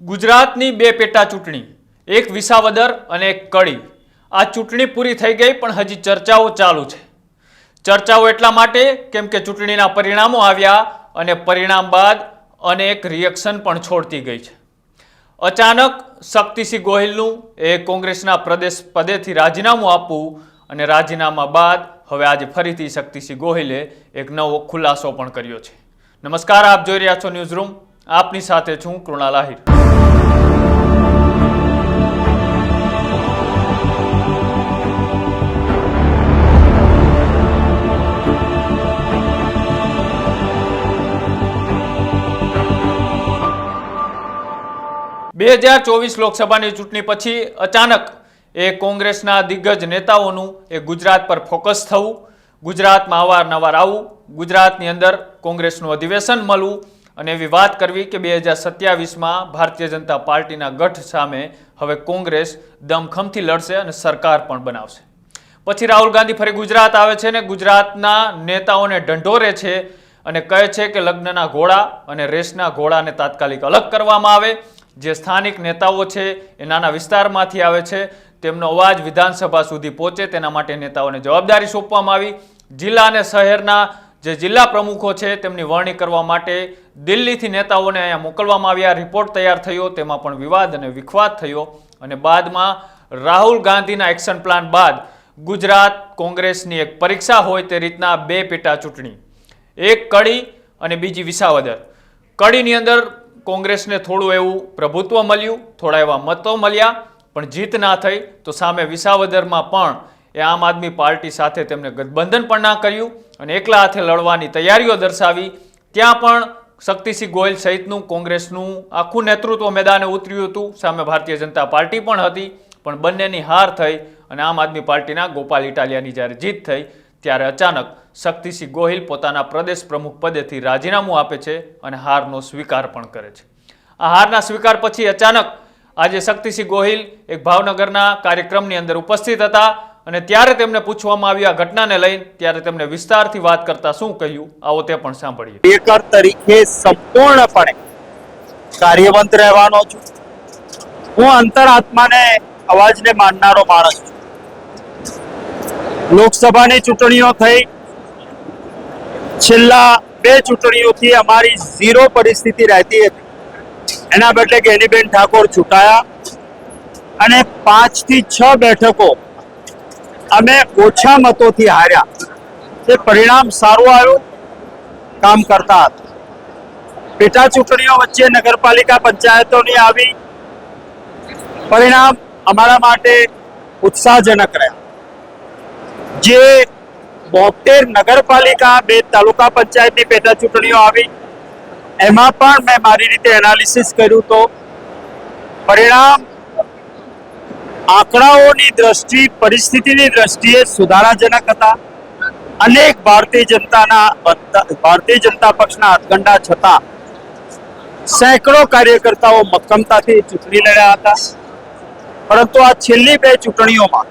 ગુજરાતની બે પેટા ચૂંટણી, એક વિસાવદર અને એક કડી. આ ચૂંટણી પૂરી થઈ ગઈ પણ હજી ચર્ચાઓ ચાલુ છે. ચર્ચાઓ એટલા માટે કેમ કે ચૂંટણીના પરિણામો આવ્યા અને પરિણામ બાદ અનેક રિએક્શન પણ છોડતી ગઈ છે. અચાનક શક્તિસિંહ ગોહિલનું કોંગ્રેસના પ્રદેશ પદેથી રાજીનામું આપવું અને રાજીનામા બાદ હવે આજે ફરીથી શક્તિસિંહ ગોહિલે એક નવો ખુલાસો પણ કર્યો છે. નમસ્કાર, આપ જોઈ રહ્યા છો ન્યૂઝરૂમ. આપની સાથે છું કૃણાલ આહિર. બે 2024 લોકસભાની ચૂંટણી પછી અચાનક કોંગ્રેસના દિગ્ગજ નેતાઓનું ગુજરાત પર ફોકસ થવું, ગુજરાતમાં અવારનવાર આવવું, ગુજરાતની અંદર કોંગ્રેસનું અધિવેશન મળવું અને એવી વાત કરવી કે 2027માં ભારતીય જનતા પાર્ટીના ગઠ સામે હવે કોંગ્રેસ દમખમથી લડશે અને સરકાર પણ બનાવશે. પછી રાહુલ ગાંધી ફરી ગુજરાત આવે છે અને ગુજરાતના નેતાઓને ઢંઢોરે છે અને કહે છે કે લગ્નના ઘોડા અને રેસના ઘોડાને તાત્કાલિક અલગ કરવામાં આવે. જે સ્થાનિક નેતાઓ છે એ નાના વિસ્તારમાંથી આવે છે, તેમનો અવાજ વિધાનસભા સુધી પહોંચે તેના માટે નેતાઓને જવાબદારી સોંપવામાં આવી. જિલ્લા અને શહેરના જે જિલ્લા પ્રમુખો છે તેમની વરણી કરવા માટે દિલ્હીથી નેતાઓને અહીંયા મોકલવામાં આવ્યા. રિપોર્ટ તૈયાર થયો, તેમાં પણ વિવાદ અને વિખવાદ થયો અને બાદમાં રાહુલ ગાંધીના એક્શન પ્લાન બાદ ગુજરાત કોંગ્રેસની એક પરીક્ષા હોય તે રીતના બે પેટા ચૂંટણી, એક કડી અને બીજી વિસાવદર. કડીની અંદર કોંગ્રેસને થોડું એવું પ્રભુત્વ મળ્યું, થોડા એવા મતો મળ્યા, પણ જીત ના થઈ. તો સામે વિસાવદરમાં પણ એ આમ આદમી પાર્ટી સાથે તેમને ગઠબંધન પણ ના કર્યું અને એકલા હાથે લડવાની તૈયારીઓ દર્શાવી. ત્યાં પણ શક્તિસિંહ ગોહિલ સહિતનું કોંગ્રેસનું આખું નેતૃત્વ મેદાને ઉતર્યું હતું. સામે ભારતીય જનતા પાર્ટી પણ હતી, પણ બંનેની હાર થઈ અને આમ આદમી પાર્ટીના ગોપાલ ઇટાલિયાની જ્યારે જીત થઈ ત્યારે અચાનક શક્તિસિંહ ગોહિલ પોતાના પ્રદેશ પ્રમુખ પદેથી રાજીનામું આપે છે અને હારનો સ્વીકાર પણ કરે છે. આ હારના સ્વીકાર પછી અચાનક આજે શક્તિસિંહ ગોહિલ એક ભાવનગરના કાર્યક્રમની અંદર ઉપસ્થિત હતા અને ત્યારે તેમને પૂછવામાં આવી આ ઘટનાને લઈને, ત્યારે તેમને વિસ્તારથી વાત કરતા શું કહ્યું, આવો તે પણ સાંભળીએ. કાર્યકર તરીકે સંપૂર્ણપણે કાર્યવંત રહેવાનો છું. હું અંતરાત્માને અવાજને માનનારો માણસ છું. લોકસભાની ચૂંટણીઓ થઈ, છેલ્લા બે ચૂંટણીઓથી અમારી ઝીરો પરિસ્થિતિ રહેતી હતી. એના બદલે ગેનીબેન ઠાકોર ચૂંટાયા અને 5 થી 6 બેઠકો અમે ઓછા મતોથી હાર્યા. એ પરિણામ સારું આવ્યું, કામ કરતા હતા. પેટા ચૂંટણીઓ વચ્ચે નગરપાલિકા પંચાયતોની આવી, પરિણામ અમારા માટે ઉત્સાહજનક રહ્યા. જે 72 નગરપાલિકા, 2 તાલુકા પંચાયતની પેટા ચૂંટણીઓ આવી, એમાં પણ મેં મારી રીતે એનાલિસિસ કર્યું તો પરિણામ આંકડાઓની દ્રષ્ટિ, પરિસ્થિતિની દ્રષ્ટિએ સુધારાજનક હતા. અનેક ભારતીય જનતા પક્ષના હાથગંડા છતાં સેંકડો કાર્યકર્તાઓ મક્કમતાથી ચૂંટણી લડ્યા હતા. પરંતુ આ છેલ્લી બે ચૂંટણીઓમાં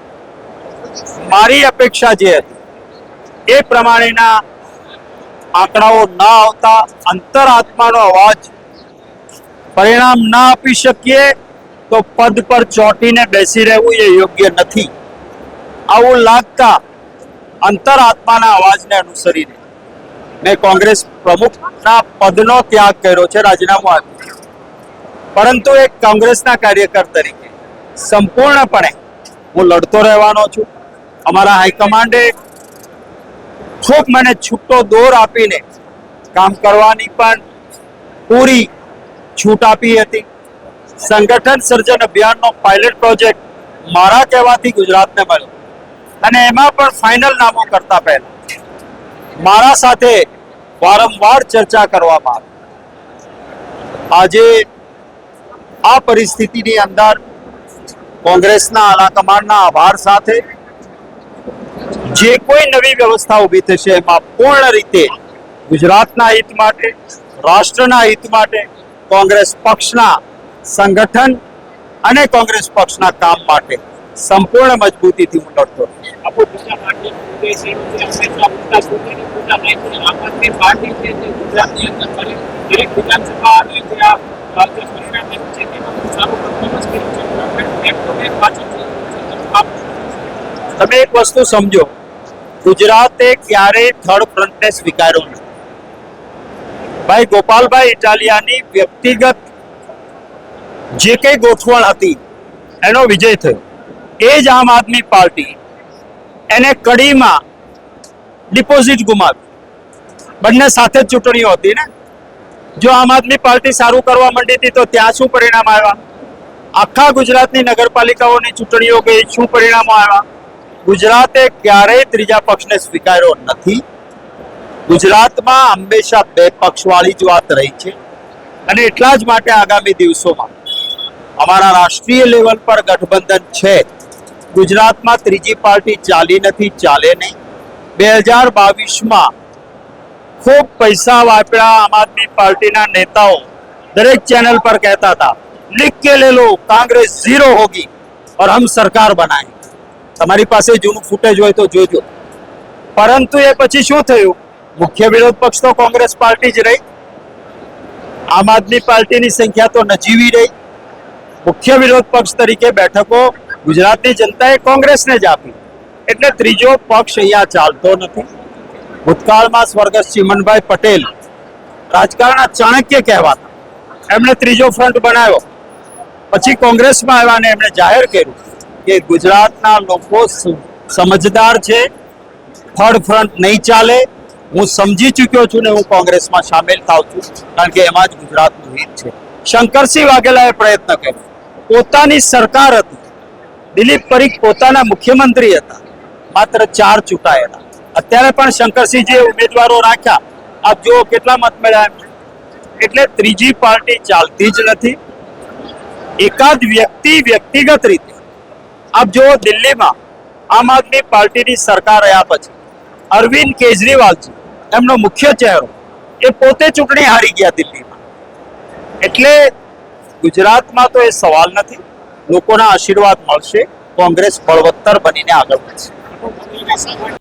મારી અપેક્ષા જે હતી એ પ્રમાણેના આંકડાઓ ના આવતા, અંતરાત્માનો અવાજ પરિણામ ના આપી શકીએ તો પદ પર ચોંટીને બેસી રહેવું એ યોગ્ય નથી. આવું લાગતા અંતરાત્માના અવાજને અનુસરીને મેં કોંગ્રેસ પ્રમુખના પદનો ત્યાગ કર્યો છે, રાજીનામું આપ્યું. પરંતુ એક કોંગ્રેસના કાર્યકર તરીકે સંપૂર્ણપણે હું લડતો રહેવાનો છું. અમારા હાઈકમાન્ડે ખૂબ મને છૂટો દોર આપીને કામ કરવાની પણ પૂરી છૂટ આપી હતી. સંગઠન સર્જન અભિયાનનો પાયલટ પ્રોજેક્ટ મારા કહેવાથી ગુજરાતને મળ્યો અને એમાં પણ ફાઇનલ નામો કરતા પહેલા મારા સાથે વારંવાર ચર્ચા કરવામાં આવી. આજે આ પરિસ્થિતિની અંદર કોંગ્રેસના આલાકમાન્ડના આભાર સાથે જે કોઈ નવી વ્યવસ્થા ઊભી થશે એમાં પૂર્ણ રીતે ગુજરાતના હિત માટે, રાષ્ટ્રના હિત માટે, કોંગ્રેસ પક્ષના સંગઠન અને કોંગ્રેસ પક્ષના કામ માટે સંપૂર્ણ મજબૂતીથી હું લડતો રહીશ. તમે એક વસ્તુ સમજો, ગુજરાતે ક્યારેય થર્ડ ફ્રન્ટને સ્વીકાર્યો નથી. ભાઈ ગોપાલભાઈ ઇટાલિયાની વ્યક્તિગત જે કંઈ ગોઠવણ હતી એનો વિજય થયો. એ જ આમ આદમી પાર્ટી એને કડીમાં ડિપોઝિટ ગુમાવી. બંને સાથે જ ચૂંટણીઓ હતી ને. જો આમ આદમી પાર્ટી સારું કરવા માંડી હતી તો ત્યાં શું પરિણામ આવ્યા? આખા ગુજરાતની નગરપાલિકાઓની ચૂંટણીઓ ગઈ, શું પરિણામો આવ્યા? ગુજરાતે ક્યારેય ત્રીજા પક્ષને સ્વીકાર્યો નથી. ગુજરાતમાં હંમેશા બે પક્ષવાળી જ વાત રહી છે અને એટલા જ માટે આગામી દિવસોમાં અમારા રાષ્ટ્રીય લેવલ પર ગઠબંધન છે. ગુજરાતમાં ત્રીજી પાર્ટી ચાલી નથી, ચાલે નહીં. 2022માં ખૂબ પૈસા વાપર્યા આમ આદમી પાર્ટીના નેતાઓ દરેક ચેનલ પર કહેતા હતા, लिख के ले लो कांग्रेस जीरो होगी और हम सरकार बनाए. તમારી પાસે જૂનું ફૂટેજ હોય તો જોજો. પરંતુ એ પછી શું થયું? મુખ્ય વિરોધ પક્ષ તો કોંગ્રેસ પાર્ટી જ રહી. આમ આદમી પાર્ટીની સંખ્યા તો નજીવી રહી. મુખ્ય વિરોધ પક્ષ તરીકે બેઠકો ગુજરાતની જનતાએ કોંગ્રેસને જ આપી. એટલે ત્રીજો પક્ષ અહીંયા ચાલતો નથી. ભૂતકાળમાં સ્વર્ગસ્થ ચીમનભાઈ પટેલ રાજકારણના ચાણક્ય કહેવાતા. એમણે ત્રીજો ફ્રન્ટ બનાવ્યો. પછી કોંગ્રેસમાં આવ્યા અને એમણે જાહેર કર્યું કે ગુજરાતના લોકો સમજદાર છે, થર્ડ ફ્રન્ટ નહીં ચાલે. હું સમજી ચૂક્યો છું ને હું કોંગ્રેસમાં સામેલ થાઉં છું, કારણ કે એમાં જ ગુજરાતનું હિત છે. શંકરસિંહ વાઘેલાએ પ્રયત્ન કર્યો. પોતાની સરકાર હતી, દિલીપ પરીખ પોતાના મુખ્યમંત્રી હતા, માત્ર 4 ચૂંટાયેલા. અત્યારે પણ શંકરસિંહ જે ઉમેદવારો રાખ્યા, આપ જુઓ કેટલા મત મળ્યા એમને. એટલે ત્રીજી પાર્ટી ચાલતી જ નથી. એકાદ વ્યક્તિ વ્યક્તિગત રીતે આપ જુઓ, દિલ્હીમાં આમ આદમી પાર્ટીની સરકાર રહ્યા પછી અરવિંદ કેજરીવાલજી એમનો મુખ્ય ચહેરો, એ પોતે ચૂંટણી હારી ગયા દિલ્હીમાં. એટલે ગુજરાતમાં તો એ સવાલ નથી. લોકોના આશીર્વાદ મળશે, કોંગ્રેસ બળવત્તર બનીને આગળ વધશે.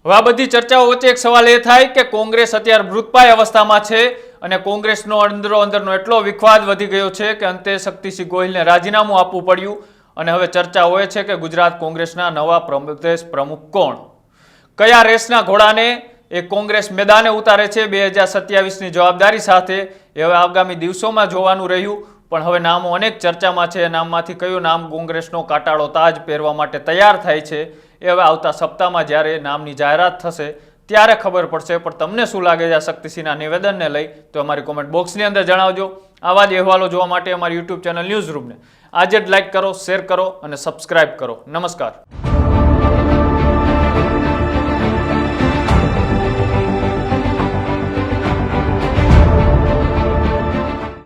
હવે આ બધી ચર્ચાઓ વચ્ચે એક સવાલ એ થાય કે કોંગ્રેસ અત્યારે મૃતપાય અવસ્થામાં છે અને કોંગ્રેસનો અંદરનો એટલો વિખવાદ વધી ગયો છે કે અંતે શક્તિસિંહ ગોહિલને રાજીનામું આપવું પડ્યું. અને હવે ચર્ચા હોય છે કે ગુજરાત કોંગ્રેસના નવા પ્રદેશ પ્રમુખ કોણ? કયા રેસના ઘોડાને એ કોંગ્રેસ મેદાને ઉતારે છે 2027ની જવાબદારી સાથે, એ હવે આગામી દિવસોમાં જોવાનું રહ્યું. પણ હવે નામો અનેક ચર્ચામાં છે. નામમાંથી કયું નામ કોંગ્રેસનો કાંટાળો તાજ પહેરવા માટે તૈયાર થાય છે એ હવે આવતા સપ્તાહમાં જ્યારે નામની જાહેરાત થશે ત્યારે ખબર પડશે. પણ તમને શું લાગે છે આ શક્તિસિંહના નિવેદનને લઈ? તો અમારી કોમેન્ટ બોક્સની અંદર જણાવજો. આવા જ અહેવાલો જોવા માટે અમારી યુટ્યુબ ચેનલ ન્યૂઝ રૂમને આજે જ લાઇક કરો, શેર કરો અને સબસ્ક્રાઇબ કરો. નમસ્કાર.